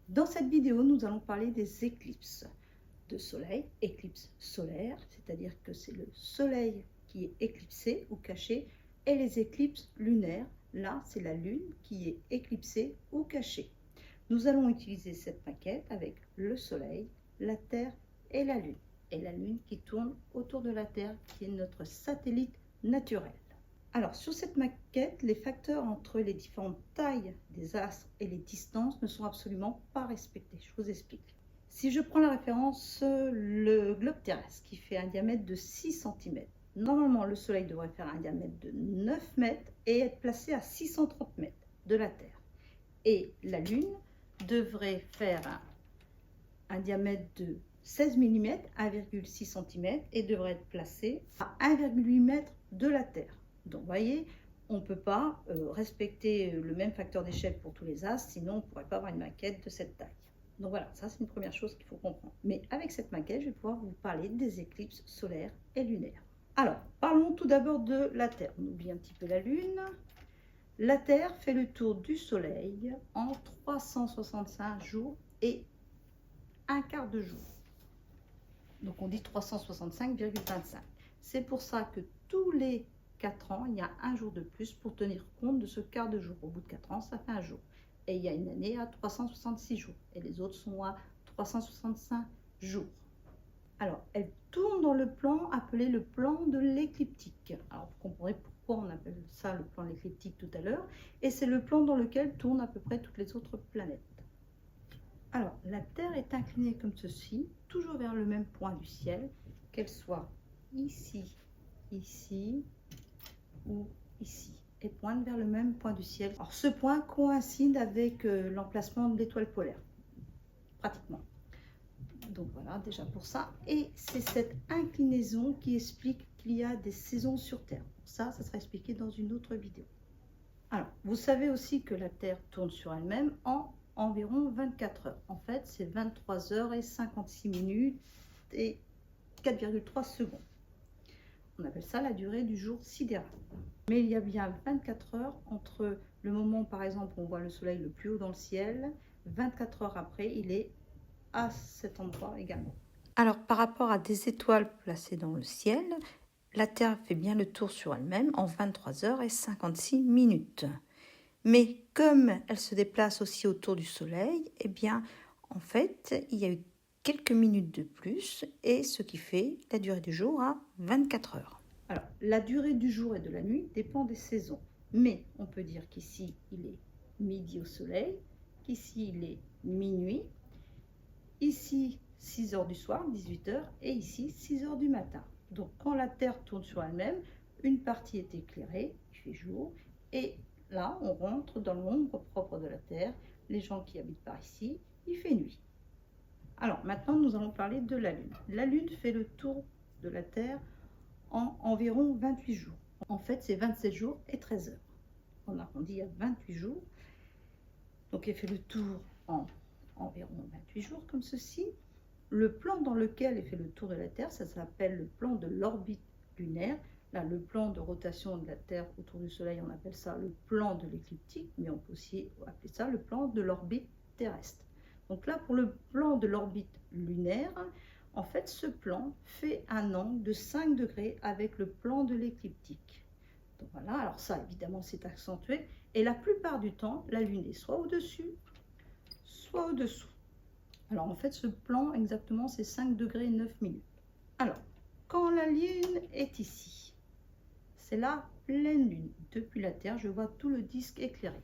Dans cette vidéo, nous allons parler des éclipses de soleil, éclipses solaires, c'est-à-dire que c'est le soleil qui est éclipsé ou caché, et les éclipses lunaires, là c'est la lune qui est éclipsée ou cachée. Nous allons utiliser cette maquette avec le soleil, la Terre et la lune qui tourne autour de la Terre, qui est notre satellite naturel. Alors, sur cette maquette, les facteurs entre les différentes tailles des astres et les distances ne sont absolument pas respectés. Je vous explique. Si je prends la référence, le globe terrestre qui fait un diamètre de 6 cm, normalement le Soleil devrait faire un diamètre de 9 mètres et être placé à 630 mètres de la Terre. Et la Lune devrait faire un diamètre de 16 mm, 1,6 cm et devrait être placé à 1,8 m de la Terre. Donc, vous voyez, on ne peut pas respecter le même facteur d'échelle pour tous les astres, sinon on ne pourrait pas avoir une maquette de cette taille. Donc voilà, ça c'est une première chose qu'il faut comprendre. Mais avec cette maquette, je vais pouvoir vous parler des éclipses solaires et lunaires. Alors, parlons tout d'abord de la Terre. On oublie un petit peu la Lune. La Terre fait le tour du Soleil en 365 jours et un quart de jour. Donc on dit 365,25. C'est pour ça que tous les 4 ans, il y a un jour de plus pour tenir compte de ce quart de jour. Au bout de 4 ans, ça fait un jour. Et il y a une année à 366 jours. Et les autres sont à 365 jours. Alors, elle tourne dans le plan appelé le plan de l'écliptique. Alors, vous comprendrez pourquoi on appelle ça le plan de l'écliptique tout à l'heure. Et c'est le plan dans lequel tournent à peu près toutes les autres planètes. Alors, la Terre est inclinée comme ceci, toujours vers le même point du ciel, qu'elle soit ici, ici ou ici, et pointe vers le même point du ciel. Alors, ce point coïncide avec l'emplacement de l'étoile polaire, pratiquement. Donc voilà, déjà pour ça. Et c'est cette inclinaison qui explique qu'il y a des saisons sur Terre. Ça sera expliqué dans une autre vidéo. Alors, vous savez aussi que la Terre tourne sur elle-même en environ 24 heures. En fait, c'est 23 heures et 56 minutes et 4,3 secondes. On appelle ça la durée du jour sidéral. Mais il y a bien 24 heures entre le moment, par exemple, où on voit le soleil le plus haut dans le ciel. 24 heures après, il est à cet endroit également. Alors, par rapport à des étoiles placées dans le ciel, la Terre fait bien le tour sur elle-même en 23 heures et 56 minutes. Mais comme elle se déplace aussi autour du Soleil, eh bien, en fait, il y a eu quelques minutes de plus, et ce qui fait la durée du jour à 24 heures. Alors, la durée du jour et de la nuit dépend des saisons. Mais on peut dire qu'ici, il est midi au Soleil, qu'ici, il est minuit, ici, 6 heures du soir, 18 heures, et ici, 6 heures du matin. Donc, quand la Terre tourne sur elle-même, une partie est éclairée, il fait jour, et là, on rentre dans l'ombre propre de la Terre. Les gens qui habitent par ici, il fait nuit. Alors, maintenant, nous allons parler de la Lune. La Lune fait le tour de la Terre en environ 28 jours. En fait, c'est 27 jours et 13 heures. On arrondit à 28 jours. Donc, elle fait le tour en environ 28 jours, comme ceci. Le plan dans lequel elle fait le tour de la Terre, ça s'appelle le plan de l'orbite lunaire. Là, le plan de rotation de la Terre autour du Soleil, on appelle ça le plan de l'écliptique, mais on peut aussi appeler ça le plan de l'orbite terrestre. Donc là, pour le plan de l'orbite lunaire, en fait, ce plan fait un angle de 5 degrés avec le plan de l'écliptique. Donc voilà, alors ça, évidemment, c'est accentué. Et la plupart du temps, la Lune est soit au-dessus, soit au-dessous. Alors, en fait, ce plan, exactement, c'est 5 degrés et 9 minutes. Alors, quand la Lune est ici, c'est la pleine lune. Depuis la Terre, je vois tout le disque éclairé.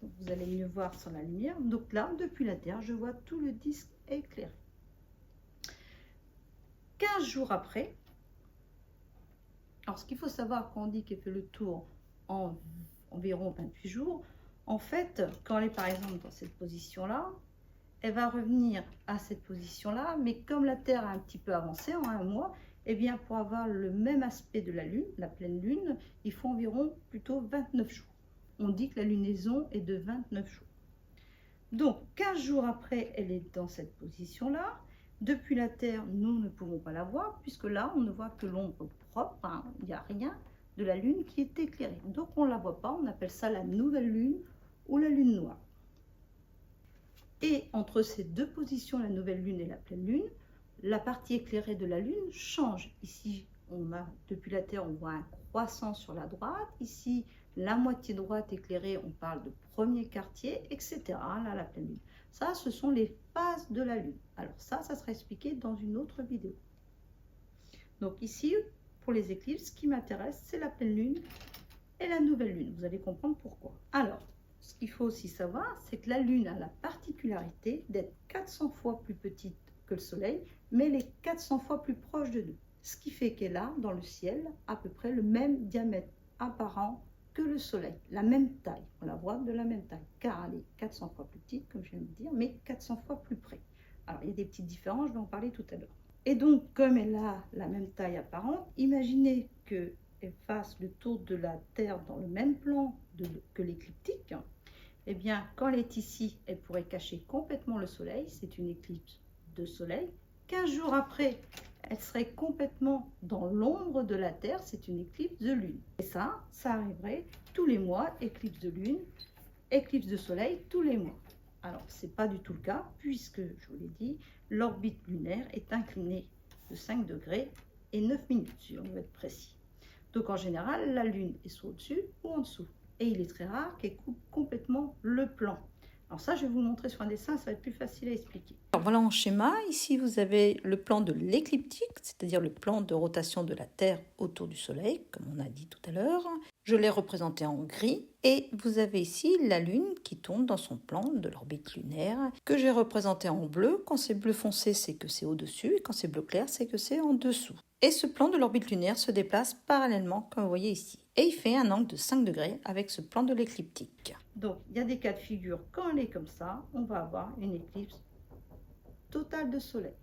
Donc, vous allez mieux voir sans la lumière. Donc là, depuis la Terre, je vois tout le disque éclairé. 15 jours après, alors ce qu'il faut savoir quand on dit qu'elle fait le tour en environ 28 jours, en fait, quand elle est par exemple dans cette position-là, elle va revenir à cette position-là, mais comme la Terre a un petit peu avancé en un mois, eh bien, pour avoir le même aspect de la Lune, la pleine Lune, il faut environ plutôt 29 jours. On dit que la lunaison est de 29 jours. Donc, 15 jours après, elle est dans cette position-là. Depuis la Terre, nous ne pouvons pas la voir, puisque là, on ne voit que l'ombre propre, hein, il n'y a rien de la Lune qui est éclairée. Donc, on ne la voit pas, on appelle ça la nouvelle Lune ou la Lune noire. Et entre ces deux positions, la nouvelle lune et la pleine lune, la partie éclairée de la lune change. Ici, on a, depuis la Terre, on voit un croissant sur la droite. Ici, la moitié droite éclairée, on parle de premier quartier, etc. Là, la pleine lune. Ça, ce sont les phases de la lune. Alors ça sera expliqué dans une autre vidéo. Donc ici, pour les éclipses, ce qui m'intéresse, c'est la pleine lune et la nouvelle lune. Vous allez comprendre pourquoi. Alors, ce qu'il faut aussi savoir, c'est que la lune a la particularité d'être 400 fois plus petite que le soleil, mais elle est 400 fois plus proche de nous. Ce qui fait qu'elle a dans le ciel à peu près le même diamètre apparent que le soleil, la même taille. On la voit de la même taille, car elle est 400 fois plus petite, comme je viens de dire, mais 400 fois plus près. Alors, il y a des petites différences, je vais en parler tout à l'heure. Et donc, comme elle a la même taille apparente, imaginez qu'elle fasse le tour de la Terre dans le même plan que l'écliptique. Eh bien, quand elle est ici, elle pourrait cacher complètement le soleil. C'est une éclipse de soleil. 15 jours après, elle serait complètement dans l'ombre de la Terre. C'est une éclipse de lune. Et ça arriverait tous les mois, éclipse de lune, éclipse de soleil tous les mois. Alors, ce n'est pas du tout le cas, puisque, je vous l'ai dit, l'orbite lunaire est inclinée de 5 degrés et 9 minutes, si on veut être précis. Donc, en général, la Lune est soit au-dessus ou en dessous. Et il est très rare qu'elle coupe complètement le plan. Alors ça, je vais vous le montrer sur un dessin, ça va être plus facile à expliquer. Alors voilà en schéma, ici vous avez le plan de l'écliptique, c'est-à-dire le plan de rotation de la Terre autour du Soleil, comme on a dit tout à l'heure. Je l'ai représenté en gris et vous avez ici la Lune qui tourne dans son plan de l'orbite lunaire, que j'ai représenté en bleu. Quand c'est bleu foncé, c'est que c'est au-dessus, et quand c'est bleu clair, c'est que c'est en dessous. Et ce plan de l'orbite lunaire se déplace parallèlement, comme vous voyez ici. Et il fait un angle de 5 degrés avec ce plan de l'écliptique. Donc, il y a des cas de figure, quand elle est comme ça, on va avoir une éclipse totale de soleil.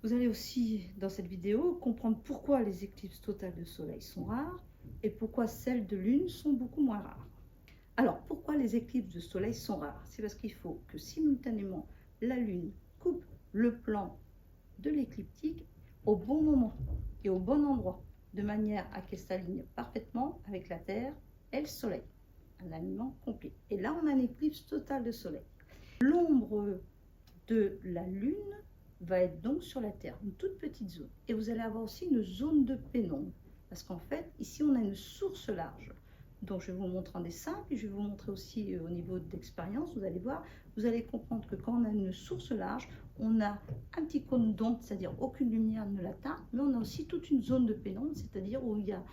Vous allez aussi, dans cette vidéo, comprendre pourquoi les éclipses totales de soleil sont rares et pourquoi celles de lune sont beaucoup moins rares. Alors, pourquoi les éclipses de soleil sont rares? C'est parce qu'il faut que simultanément, la lune coupe le plan de l'écliptique au bon moment et au bon endroit, de manière à qu'elle s'aligne parfaitement avec la Terre et le Soleil. Un alignement complet. Et là, on a une éclipse totale de Soleil. L'ombre de la Lune va être donc sur la Terre, une toute petite zone. Et vous allez avoir aussi une zone de pénombre. Parce qu'en fait, ici, on a une source large. Donc, je vais vous montrer en dessin, puis je vais vous montrer aussi au niveau d'expérience. Vous allez voir, vous allez comprendre que quand on a une source large, on a un petit cône d'ombre, c'est-à-dire aucune lumière ne l'atteint, mais on a aussi toute une zone de pénombre, c'est-à-dire où il y a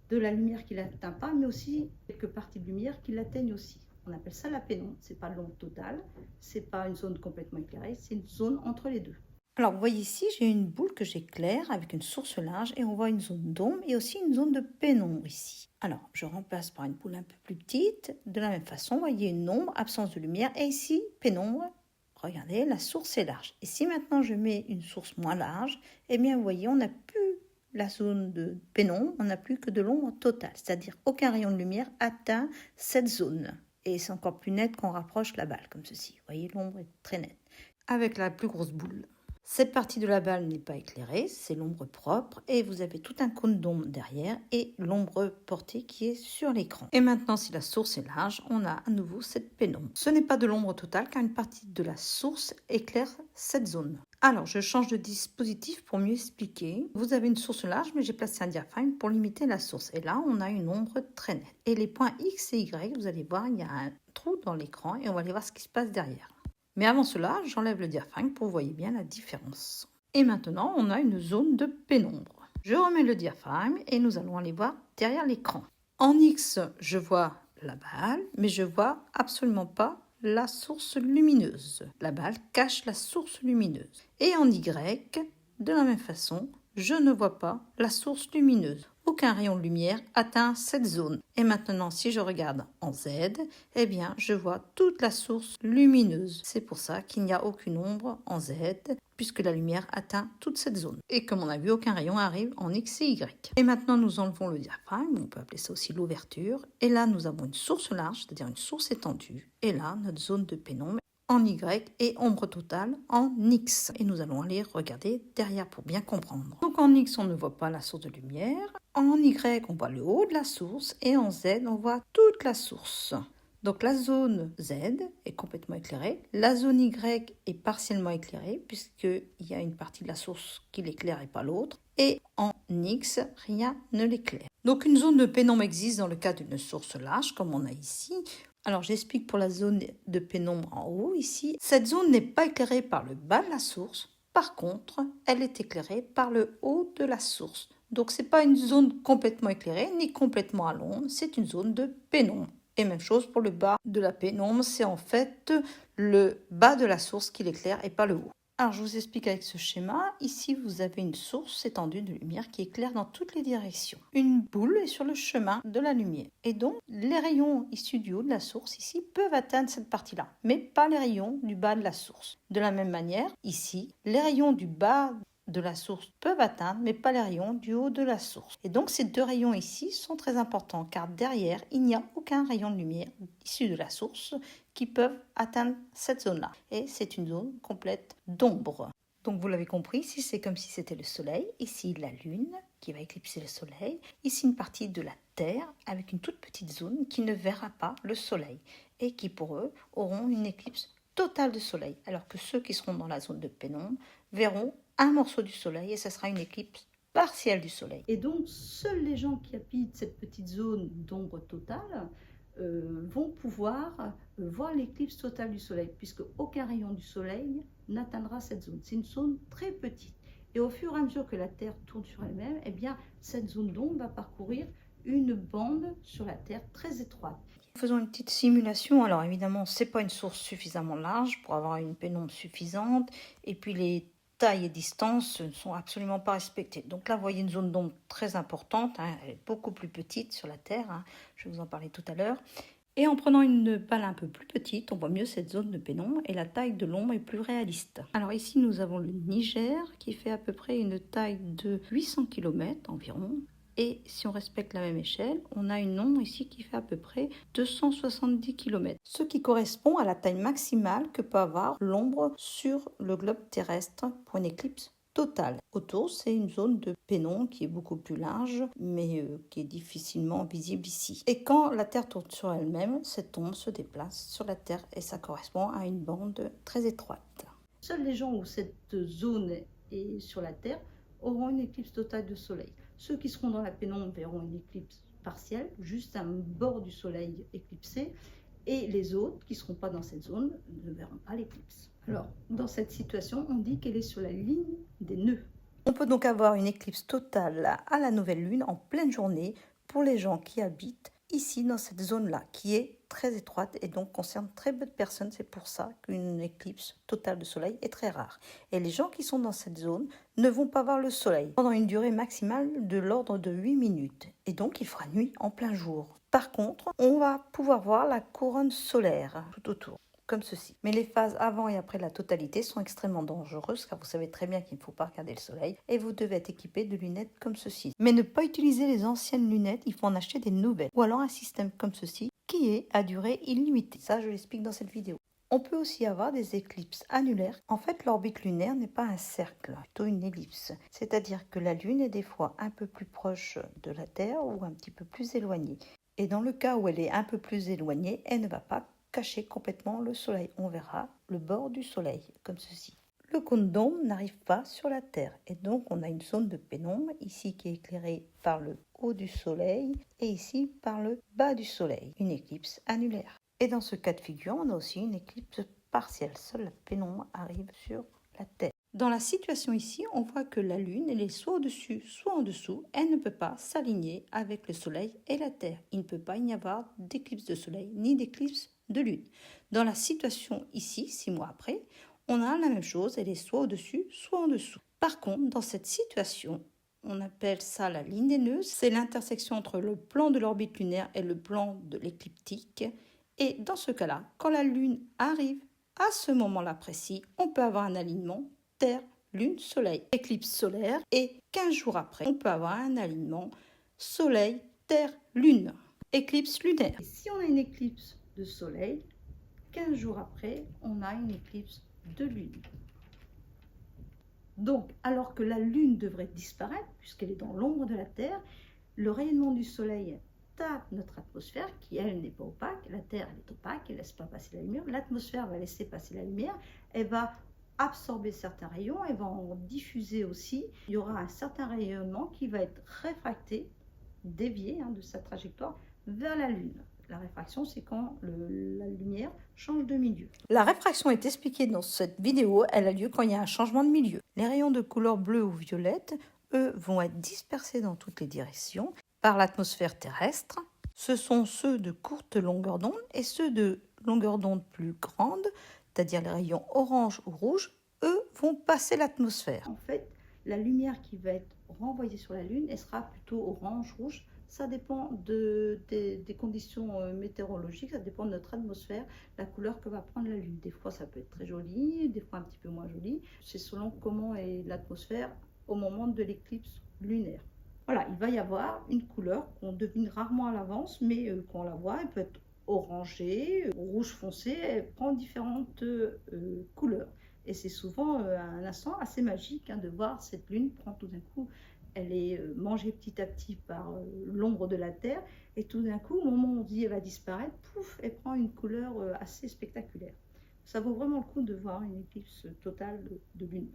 de la lumière qui ne l'atteint pas, mais aussi quelques parties de lumière qui l'atteignent aussi. On appelle ça la pénombre. Ce n'est pas l'ombre totale, ce n'est pas une zone complètement éclairée, c'est une zone entre les deux. Alors, vous voyez ici, j'ai une boule que j'éclaire avec une source large et on voit une zone d'ombre et aussi une zone de pénombre ici. Alors, je remplace par une boule un peu plus petite. De la même façon, vous voyez une ombre, absence de lumière et ici, pénombre. Regardez, la source est large. Et si maintenant je mets une source moins large, eh bien, vous voyez, on n'a plus la zone de pénombre, on n'a plus que de l'ombre totale. C'est-à-dire aucun rayon de lumière atteint cette zone. Et c'est encore plus net quand on rapproche la balle, comme ceci. Vous voyez, l'ombre est très nette. Avec la plus grosse boule. Cette partie de la balle n'est pas éclairée, c'est l'ombre propre et vous avez tout un cône d'ombre derrière et l'ombre portée qui est sur l'écran. Et maintenant, si la source est large, on a à nouveau cette pénombre. Ce n'est pas de l'ombre totale car une partie de la source éclaire cette zone. Alors, je change de dispositif pour mieux expliquer. Vous avez une source large, mais j'ai placé un diaphragme pour limiter la source. Et là, on a une ombre très nette. Et les points X et Y, vous allez voir, il y a un trou dans l'écran et on va aller voir ce qui se passe derrière. Mais avant cela, j'enlève le diaphragme pour que vous voyez bien la différence. Et maintenant, on a une zone de pénombre. Je remets le diaphragme et nous allons aller voir derrière l'écran. En X, je vois la balle, mais je vois absolument pas la source lumineuse. La balle cache la source lumineuse. Et en Y, de la même façon, je ne vois pas la source lumineuse. Aucun rayon de lumière atteint cette zone. Et maintenant, si je regarde en Z, eh bien, je vois toute la source lumineuse. C'est pour ça qu'il n'y a aucune ombre en Z, puisque la lumière atteint toute cette zone. Et comme on a vu, aucun rayon arrive en X et Y. Et maintenant, nous enlevons le diaphragme, on peut appeler ça aussi l'ouverture. Et là, nous avons une source large, c'est-à-dire une source étendue. Et là, notre zone de pénombre en Y et ombre totale en X. Et nous allons aller regarder derrière pour bien comprendre. Donc en X, on ne voit pas la source de lumière. En Y, on voit le haut de la source. Et en Z, on voit toute la source. Donc la zone Z est complètement éclairée, la zone Y est partiellement éclairée puisqu'il y a une partie de la source qui l'éclaire et pas l'autre. Et en X, rien ne l'éclaire. Donc une zone de pénombre existe dans le cas d'une source large comme on a ici. Alors j'explique pour la zone de pénombre en haut ici. Cette zone n'est pas éclairée par le bas de la source. Par contre, elle est éclairée par le haut de la source. Donc ce n'est pas une zone complètement éclairée ni complètement à l'ombre, c'est une zone de pénombre. Et même chose pour le bas de la pénombre, c'est en fait le bas de la source qui l'éclaire et pas le haut. Alors je vous explique avec ce schéma. Ici vous avez une source étendue de lumière qui éclaire dans toutes les directions. Une boule est sur le chemin de la lumière. Et donc les rayons issus du haut de la source ici peuvent atteindre cette partie-là, mais pas les rayons du bas de la source. De la même manière, ici, les rayons du bas de la source peuvent atteindre, mais pas les rayons du haut de la source. Et donc ces deux rayons ici sont très importants, car derrière, il n'y a aucun rayon de lumière issu de la source qui peuvent atteindre cette zone-là. Et c'est une zone complète d'ombre. Donc vous l'avez compris, ici c'est comme si c'était le soleil, ici la lune qui va éclipser le soleil, ici une partie de la Terre avec une toute petite zone qui ne verra pas le soleil et qui pour eux auront une éclipse totale de soleil, alors que ceux qui seront dans la zone de pénombre verront un morceau du soleil et ce sera une éclipse partielle du soleil. Et donc seuls les gens qui habitent cette petite zone d'ombre totale vont pouvoir voir l'éclipse totale du soleil, puisque aucun rayon du soleil n'atteindra cette zone. C'est une zone très petite. Et au fur et à mesure que la Terre tourne sur elle-même, eh bien, cette zone d'ombre va parcourir une bande sur la Terre très étroite. Faisons une petite simulation. Alors évidemment, ce n'est pas une source suffisamment large pour avoir une pénombre suffisante. Et puis les tailles et distances ne sont absolument pas respectées. Donc là, vous voyez une zone d'ombre très importante. Elle est beaucoup plus petite sur la Terre. Je vais vous en parler tout à l'heure. Et en prenant une balle un peu plus petite, on voit mieux cette zone de pénombre et la taille de l'ombre est plus réaliste. Alors ici, nous avons le Niger qui fait à peu près une taille de 800 km environ. Et si on respecte la même échelle, on a une ombre ici qui fait à peu près 270 km. Ce qui correspond à la taille maximale que peut avoir l'ombre sur le globe terrestre pour une éclipse totale. Autour, c'est une zone de pénombre qui est beaucoup plus large, mais qui est difficilement visible ici. Et quand la Terre tourne sur elle-même, cette ombre se déplace sur la Terre et ça correspond à une bande très étroite. Seuls les gens où cette zone est sur la Terre auront une éclipse totale de soleil. Ceux qui seront dans la pénombre verront une éclipse partielle, juste un bord du soleil éclipsé, et les autres qui ne seront pas dans cette zone ne verront pas l'éclipse. Alors, dans cette situation, on dit qu'elle est sur la ligne des nœuds. On peut donc avoir une éclipse totale à la nouvelle lune en pleine journée pour les gens qui habitent ici dans cette zone-là, qui est très étroite et donc concerne très peu de personnes. C'est pour ça qu'une éclipse totale de soleil est très rare. Et les gens qui sont dans cette zone ne vont pas voir le soleil pendant une durée maximale de l'ordre de 8 minutes. Et donc il fera nuit en plein jour. Par contre, on va pouvoir voir la couronne solaire tout autour, comme ceci. Mais les phases avant et après la totalité sont extrêmement dangereuses car vous savez très bien qu'il ne faut pas regarder le soleil et vous devez être équipé de lunettes comme ceci. Mais ne pas utiliser les anciennes lunettes, il faut en acheter des nouvelles. Ou alors un système comme ceci qui est à durée illimitée. Ça, je l'explique dans cette vidéo. On peut aussi avoir des éclipses annulaires. En fait, l'orbite lunaire n'est pas un cercle, plutôt une ellipse. C'est-à-dire que la Lune est des fois un peu plus proche de la Terre ou un petit peu plus éloignée. Et dans le cas où elle est un peu plus éloignée, elle ne va pas cacher complètement le soleil. On verra le bord du soleil, comme ceci. Le cône d'ombre n'arrive pas sur la Terre. Et donc, on a une zone de pénombre, ici qui est éclairée par le haut du soleil, et ici par le bas du soleil. Une éclipse annulaire. Et dans ce cas de figure, on a aussi une éclipse partielle. Seule la pénombre arrive sur la Terre. Dans la situation ici, on voit que la Lune, elle est soit au-dessus, soit en dessous. Elle ne peut pas s'aligner avec le Soleil et la Terre. Il ne peut pas y avoir d'éclipse de Soleil ni d'éclipse de Lune. Dans la situation ici, 6 mois après, on a la même chose. Elle est soit au-dessus, soit en dessous. Par contre, dans cette situation, on appelle ça la ligne des nœuds. C'est l'intersection entre le plan de l'orbite lunaire et le plan de l'écliptique. Et dans ce cas-là, quand la Lune arrive à ce moment-là précis, on peut avoir un alignement Terre, Lune, Soleil, éclipse solaire et 15 jours après, on peut avoir un alignement Soleil, Terre, Lune, éclipse lunaire. Et si on a une éclipse de Soleil, 15 jours après, on a une éclipse de Lune. Donc, alors que la Lune devrait disparaître, puisqu'elle est dans l'ombre de la Terre, le rayonnement du Soleil tape notre atmosphère qui, elle, n'est pas opaque. La Terre, elle est opaque, elle ne laisse pas passer la lumière. L'atmosphère va laisser passer la lumière. Elle va absorber certains rayons, elle va en diffuser aussi. Il y aura un certain rayonnement qui va être réfracté, dévié de sa trajectoire vers la Lune. La réfraction, c'est quand la lumière change de milieu. La réfraction est expliquée dans cette vidéo. Elle a lieu quand il y a un changement de milieu. Les rayons de couleur bleue ou violette, eux, vont être dispersés dans toutes les directions par l'atmosphère terrestre. Ce sont ceux de courte longueur d'onde et ceux de longueur d'onde plus grande, c'est-à-dire les rayons orange ou rouge, eux vont passer l'atmosphère. En fait, la lumière qui va être renvoyée sur la Lune, elle sera plutôt orange-rouge. Ça dépend des conditions météorologiques, ça dépend de notre atmosphère, la couleur que va prendre la Lune. Des fois, ça peut être très joli, des fois un petit peu moins joli. C'est selon comment est l'atmosphère au moment de l'éclipse lunaire. Voilà, il va y avoir une couleur qu'on devine rarement à l'avance, mais quand on la voit, elle peut être orangée, rouge foncé, elle prend différentes couleurs. Et c'est souvent un instant assez magique de voir cette lune prendre tout d'un coup, elle est mangée petit à petit par l'ombre de la Terre, et tout d'un coup, au moment où on dit elle va disparaître, pouf, elle prend une couleur assez spectaculaire. Ça vaut vraiment le coup de voir une éclipse totale de lune.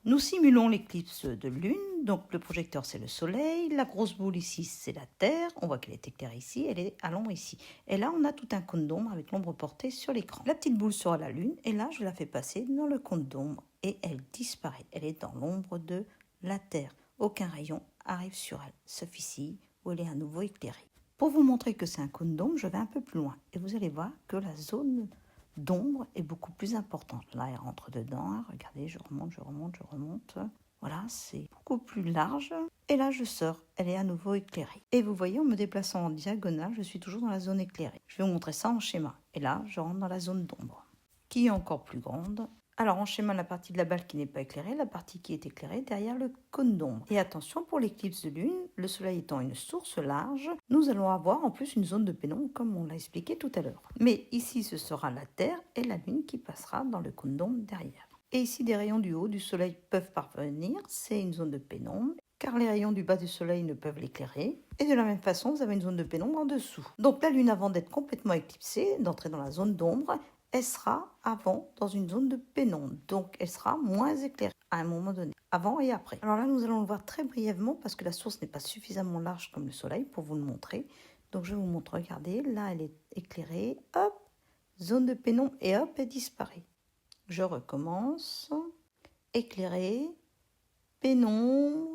Nous simulons l'éclipse de lune, donc le projecteur c'est le soleil, la grosse boule ici c'est la Terre, on voit qu'elle est éclairée ici, elle est à l'ombre ici. Et là on a tout un cône d'ombre avec l'ombre portée sur l'écran. La petite boule sera la lune et là je la fais passer dans le cône d'ombre et elle disparaît, elle est dans l'ombre de la Terre. Aucun rayon arrive sur elle, sauf ici où elle est à nouveau éclairée. Pour vous montrer que c'est un cône d'ombre, je vais un peu plus loin et vous allez voir que la zone d'ombre est beaucoup plus importante. Là, elle rentre dedans. Regardez, je remonte. Voilà, c'est beaucoup plus large. Et là, je sors. Elle est à nouveau éclairée. Et vous voyez, en me déplaçant en diagonale, je suis toujours dans la zone éclairée. Je vais vous montrer ça en schéma. Et là, je rentre dans la zone d'ombre, qui est encore plus grande. Alors, en schéma, la partie de la balle qui n'est pas éclairée, la partie qui est éclairée derrière le cône d'ombre. Et attention, pour l'éclipse de lune, le soleil étant une source large, nous allons avoir en plus une zone de pénombre, comme on l'a expliqué tout à l'heure. Mais ici, ce sera la Terre et la lune qui passera dans le cône d'ombre derrière. Et ici, des rayons du haut du soleil peuvent parvenir, c'est une zone de pénombre, car les rayons du bas du soleil ne peuvent l'éclairer. Et de la même façon, vous avez une zone de pénombre en dessous. Donc la lune, avant d'être complètement éclipsée, d'entrer dans la zone d'ombre, elle sera avant dans une zone de pénombre, donc elle sera moins éclairée à un moment donné, avant et après. Alors là, nous allons le voir très brièvement parce que la source n'est pas suffisamment large comme le soleil pour vous le montrer. Donc je vous montre, regardez, là elle est éclairée, hop, zone de pénombre et hop, elle disparaît. Je recommence, éclairée, pénombre,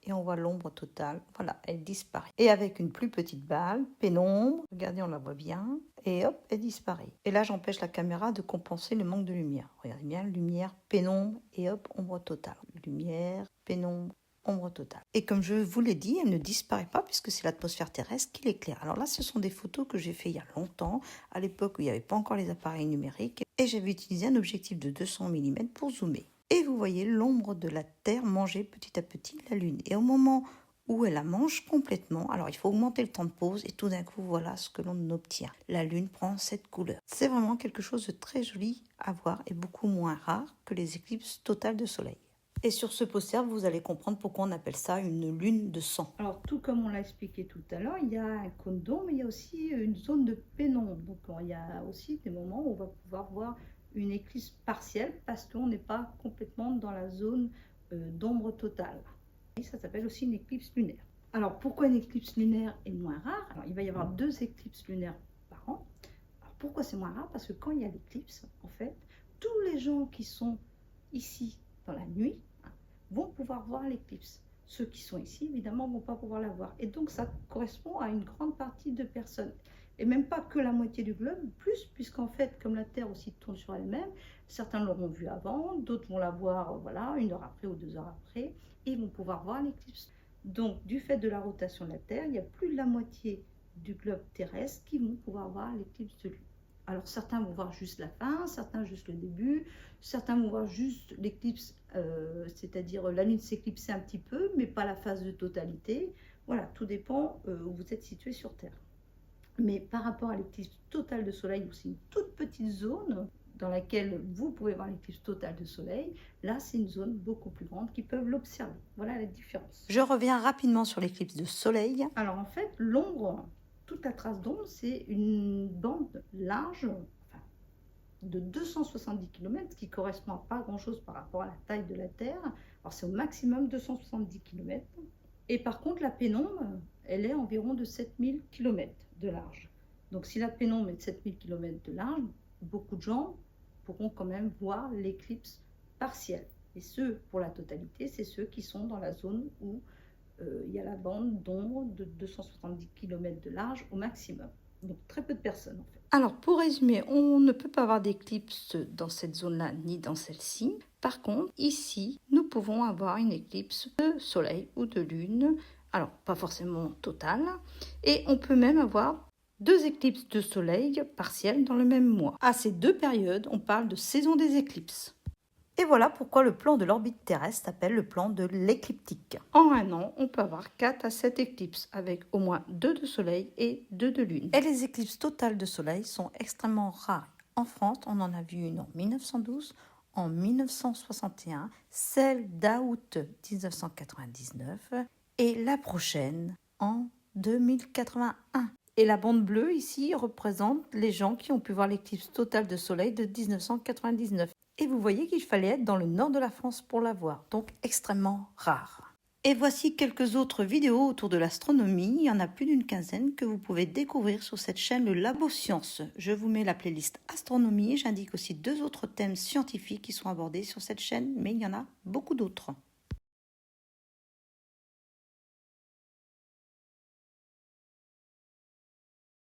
et on voit l'ombre totale, voilà, elle disparaît. Et avec une plus petite balle, pénombre, regardez, on la voit bien, et hop, elle disparaît. Et là, j'empêche la caméra de compenser le manque de lumière. Regardez bien, lumière, pénombre, et hop, ombre totale. Lumière, pénombre, ombre totale. Et comme je vous l'ai dit, elle ne disparaît pas puisque c'est l'atmosphère terrestre qui l'éclaire. Alors là, ce sont des photos que j'ai fait il y a longtemps, à l'époque où il n'y avait pas encore les appareils numériques, et j'avais utilisé un objectif de 200 mm pour zoomer. Et vous voyez l'ombre de la Terre manger petit à petit la Lune. Et au moment où elle la mange complètement, alors il faut augmenter le temps de pause et tout d'un coup, voilà ce que l'on obtient. La Lune prend cette couleur. C'est vraiment quelque chose de très joli à voir et beaucoup moins rare que les éclipses totales de soleil. Et sur ce poster, vous allez comprendre pourquoi on appelle ça une lune de sang. Alors, tout comme on l'a expliqué tout à l'heure, il y a un cône d'ombre, mais il y a aussi une zone de pénombre. Donc, il y a aussi des moments où on va pouvoir voir une éclipse partielle parce qu'on n'est pas complètement dans la zone d'ombre totale. Et ça s'appelle aussi une éclipse lunaire. Alors, pourquoi une éclipse lunaire est moins rare? Alors, il va y avoir 2 éclipses lunaires par an. Alors, pourquoi c'est moins rare? Parce que quand il y a l'éclipse, en fait, tous les gens qui sont ici dans la nuit vont pouvoir voir l'éclipse. Ceux qui sont ici, évidemment, ne vont pas pouvoir la voir. Et donc, ça correspond à une grande partie de personnes. Et même pas que la moitié du globe, plus, puisqu'en fait, comme la Terre aussi tourne sur elle-même, certains l'auront vue avant, d'autres vont la voir, voilà, 1 heure après ou 2 heures après, et ils vont pouvoir voir l'éclipse. Donc, du fait de la rotation de la Terre, il y a plus de la moitié du globe terrestre qui vont pouvoir voir l'éclipse de lune. Alors, certains vont voir juste la fin, certains juste le début, certains vont voir juste l'éclipse, c'est-à-dire la lune s'éclipser un petit peu, mais pas la phase de totalité. Voilà, tout dépend où vous êtes situé sur Terre. Mais par rapport à l'éclipse totale de soleil, où c'est une toute petite zone dans laquelle vous pouvez voir l'éclipse totale de soleil, là c'est une zone beaucoup plus grande qui peuvent l'observer. Voilà la différence. Je reviens rapidement sur l'éclipse de soleil. Alors en fait, l'ombre toute la trace d'ombre, c'est une bande large, enfin, de 270 km, ce qui correspond à pas grand-chose par rapport à la taille de la Terre. Alors c'est au maximum 270 km. Et par contre, la pénombre, elle est environ de 7000 km de large. Donc si la pénombre est de 7000 km de large, beaucoup de gens pourront quand même voir l'éclipse partielle. Et ceux, pour la totalité, c'est ceux qui sont dans la zone où il y a la bande d'ombre de 270 km de large au maximum. Donc très peu de personnes en fait. Alors pour résumer, on ne peut pas avoir d'éclipse dans cette zone-là ni dans celle-ci. Par contre, ici, nous pouvons avoir une éclipse de soleil ou de lune. Alors pas forcément totale. Et on peut même avoir 2 éclipses de soleil partielles dans le même mois. À ces 2 périodes, on parle de saison des éclipses. Et voilà pourquoi le plan de l'orbite terrestre s'appelle le plan de l'écliptique. En un an, on peut avoir 4 à 7 éclipses avec au moins 2 de soleil et 2 de lune. Et les éclipses totales de soleil sont extrêmement rares. En France, on en a vu une en 1912, en 1961, celle d'août 1999 et la prochaine en 2081. Et la bande bleue ici représente les gens qui ont pu voir l'éclipse totale de soleil de 1999. Et vous voyez qu'il fallait être dans le nord de la France pour la voir, donc extrêmement rare. Et voici quelques autres vidéos autour de l'astronomie, il y en a plus d'une quinzaine que vous pouvez découvrir sur cette chaîne Le Labo Science. Je vous mets la playlist astronomie, j'indique aussi 2 autres thèmes scientifiques qui sont abordés sur cette chaîne, mais il y en a beaucoup d'autres.